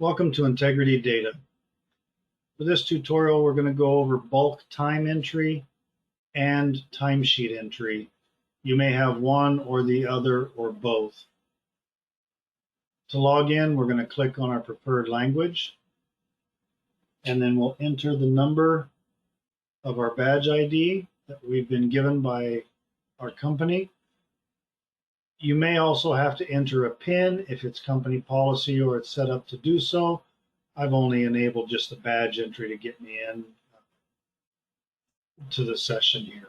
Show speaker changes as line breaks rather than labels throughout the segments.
Welcome to Integrity Data. For this tutorial, we're going to go over bulk time entry and timesheet entry. You may have one or the other or both. To log in, we're going to click on our preferred language, and then we'll enter the number of our badge ID that we've been given by our company. You may also have to enter a PIN if it's company policy or it's set up to do so. I've only enabled just the badge entry to get me in to the session here.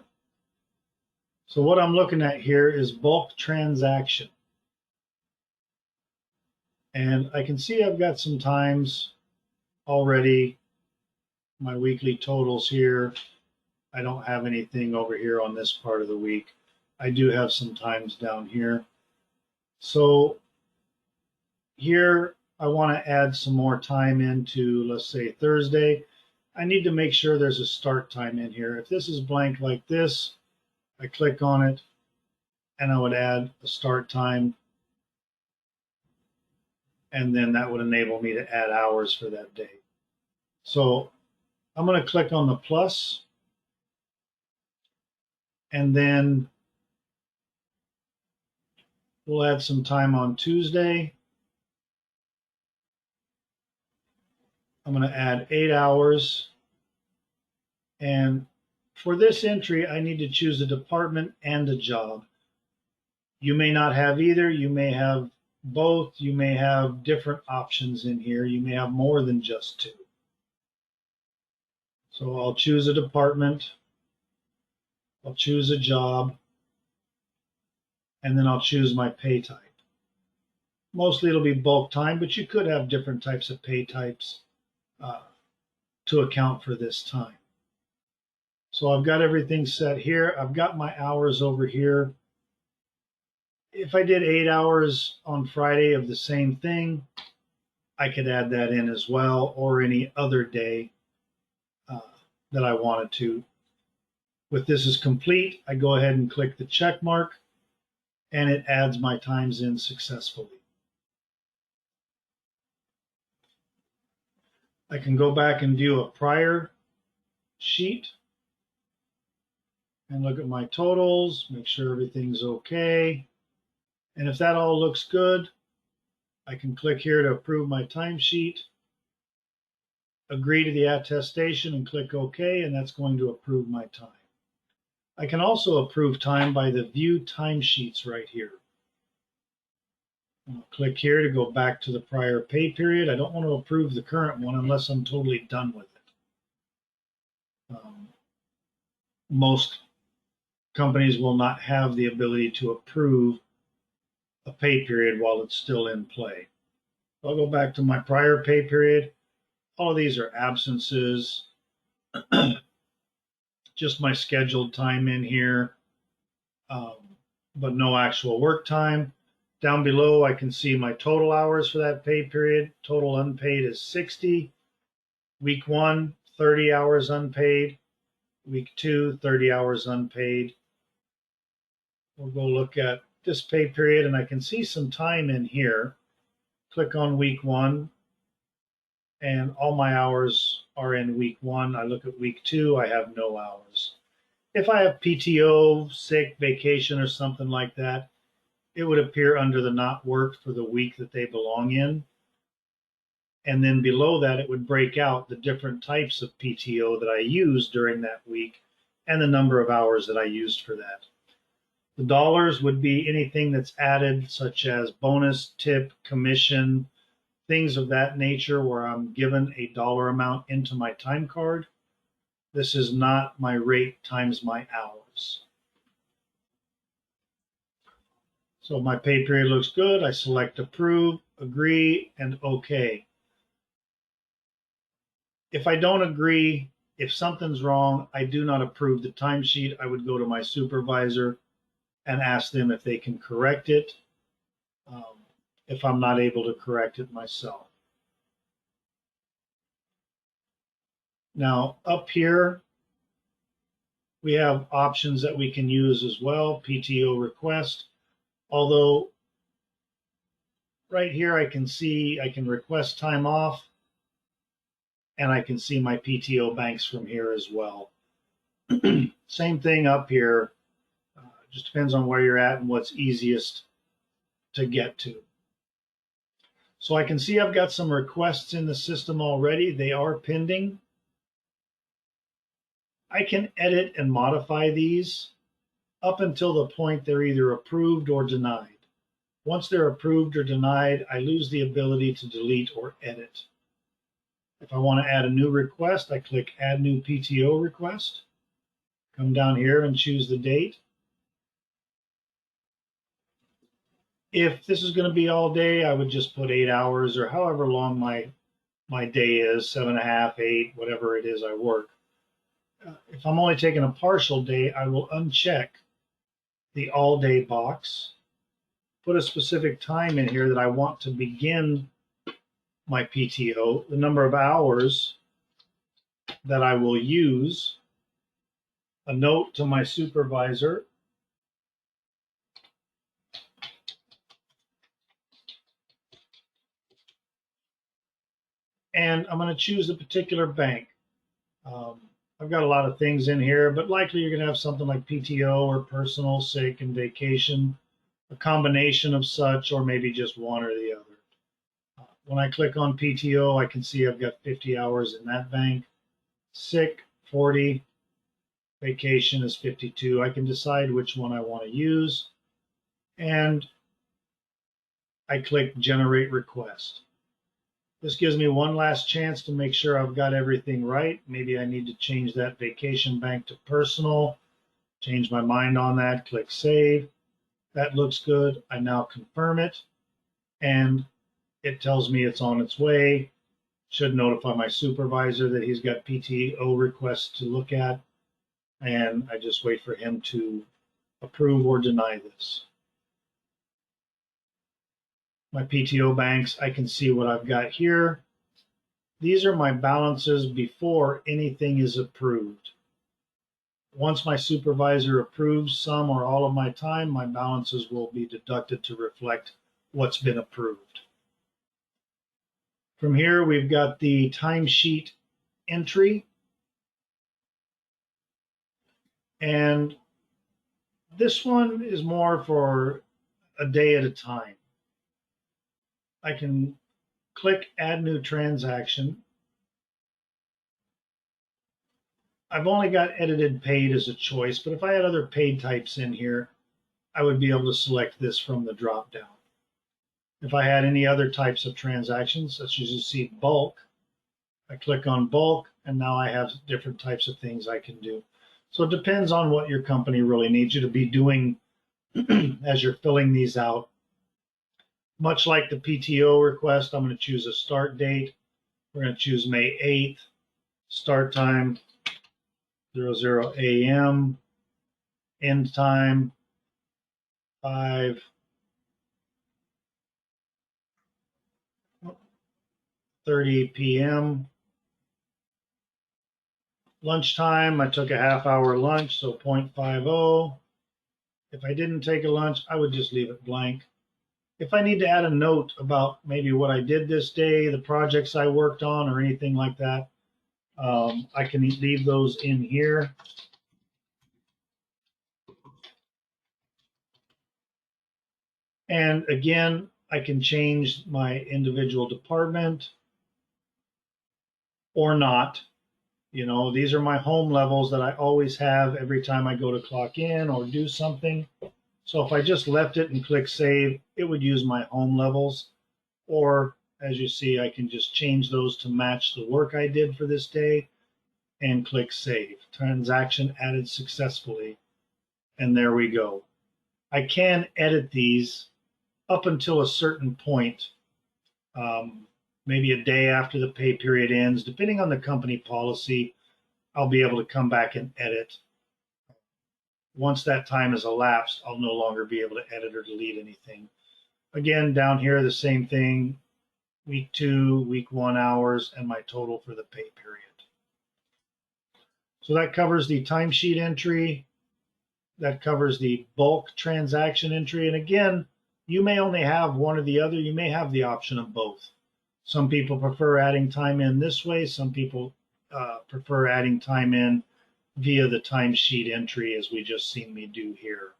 So what I'm looking at here is bulk transaction. And I can see I've got some times already, my weekly totals here. I don't have anything over here on this part of the week. I do have some times down here. So here I want to add some more time into, let's say, Thursday. I need to make sure there's a start time in here. If this is blank like this, I click on it and I would add a start time. And then that would enable me to add hours for that day. So I'm going to click on the plus, and then we'll add some time on Tuesday. I'm going to add 8 hours. And for this entry, I need to choose a department and a job. You may not have either. You may have both. You may have different options in here. You may have more than just two. So I'll choose a department. I'll choose a job. And then I'll choose my pay type. Mostly it'll be bulk time, but you could have different types of pay types to account for this time. So I've got everything set here. I've got my hours over here. If I did 8 hours on Friday of the same thing, I could add that in as well, or any other day that I wanted to. With this is complete, I go ahead and click the check mark, and it adds my times in successfully. I can go back and view a prior sheet and look at my totals, make sure everything's okay. And if that all looks good, I can click here to approve my timesheet, agree to the attestation, and click OK, and that's going to approve my time. I can also approve time by the View Timesheets right here. I'll click here to go back to the prior pay period. I don't want to approve the current one unless I'm totally done with it. Most companies will not have the ability to approve a pay period while it's still in play. I'll go back to my prior pay period. All of these are absences. Just my scheduled time in here, but no actual work time. Down below, I can see my total hours for that pay period. Total unpaid is 60. Week 1, 30 hours unpaid. Week 2, 30 hours unpaid. We'll go look at this pay period, and I can see some time in here. Click on week 1, and all my hours are in week 1. I look at week 2, I have no hours. If I have PTO, sick, vacation, or something like that, it would appear under the not worked for the week that they belong in. And then below that, it would break out the different types of PTO that I used during that week and the number of hours that I used for that. The dollars would be anything that's added, such as bonus, tip, commission, things of that nature where I'm given a dollar amount into my time card. This is not my rate times my hours. So my pay period looks good. I select approve, agree, and OK. If I don't agree, if something's wrong, I do not approve the timesheet. I would go to my supervisor and ask them if they can correct it, if I'm not able to correct it myself. Now, up here, we have options that we can use as well, PTO Request. Although right here I can see I can request time off, and I can see my PTO banks from here as well. Same thing up here. Just depends on where you're at and what's easiest to get to. So I can see I've got some requests in the system already. They are pending. I can edit and modify these up until the point they're either approved or denied. Once they're approved or denied, I lose the ability to delete or edit. If I want to add a new request, I click Add New PTO Request. Come down here and choose the date. If this is going to be all day, I would just put 8 hours or however long my day is, 7.5, 8, whatever it is I work. If I'm only taking a partial day, I will uncheck the all day box, put a specific time in here that I want to begin my PTO, the number of hours that I will use, a note to my supervisor, and I'm going to choose a particular bank. I've got a lot of things in here, but likely you're going to have something like PTO or personal, sick, and vacation, a combination of such, or maybe just one or the other. When I click on PTO, I can see I've got 50 hours in that bank, sick, 40, vacation is 52. I can decide which one I want to use, and I click Generate Request. This gives me one last chance to make sure I've got everything right. Maybe I need to change that vacation bank to personal. Change my mind on that, click Save. That looks good. I now confirm it, and it tells me it's on its way. Should notify my supervisor that he's got PTO requests to look at, and I just wait for him to approve or deny this. My PTO banks, I can see what I've got here. These are my balances before anything is approved. Once my supervisor approves some or all of my time, my balances will be deducted to reflect what's been approved. From here, we've got the timesheet entry. And this one is more for a day at a time. I can click Add New Transaction. I've only got edited paid as a choice, but if I had other paid types in here, I would be able to select this from the drop down. If I had any other types of transactions, such as you see bulk, I click on bulk, and now I have different types of things I can do. So it depends on what your company really needs you to be doing as you're filling these out. Much like the PTO request, I'm going to choose a start date. We're going to choose May 8th, start time 00 a.m., end time 5:30 p.m. Lunchtime, I took a half-hour lunch, so 0.50. If I didn't take a lunch, I would just leave it blank. If I need to add a note about maybe what I did this day, the projects I worked on, or anything like that, I can leave those in here. And again, I can change my individual department or not. You know, these are my home levels that I always have every time I go to clock in or do something. So if I just left it and click Save, it would use my home levels. Or as you see, I can just change those to match the work I did for this day and click Save. Transaction added successfully. And there we go. I can edit these up until a certain point, maybe a day after the pay period ends. Depending on the company policy, I'll be able to come back and edit. Once that time has elapsed, I'll no longer be able to edit or delete anything. Again, down here, the same thing, week 2, week 1 hours, and my total for the pay period. So that covers the timesheet entry. That covers the bulk transaction entry. And again, You may only have one or the other. You may have the option of both. Some people prefer adding time in this way. Some people prefer adding time in via the timesheet entry, as we just seen me do here.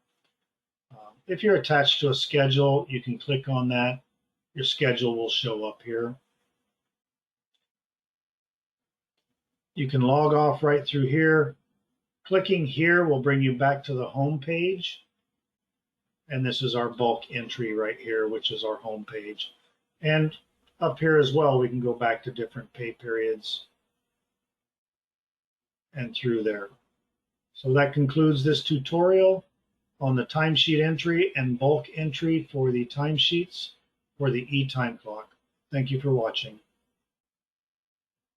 If you're attached to a schedule, you can click on that. Your schedule will show up here. You can log off right through here. Clicking here will bring you back to the home page. And this is our bulk entry right here, which is our home page. And up here as well, we can go back to different pay periods and through there. So that concludes this tutorial on the timesheet entry and bulk entry for the timesheets for the eTimeclock. Thank you for watching.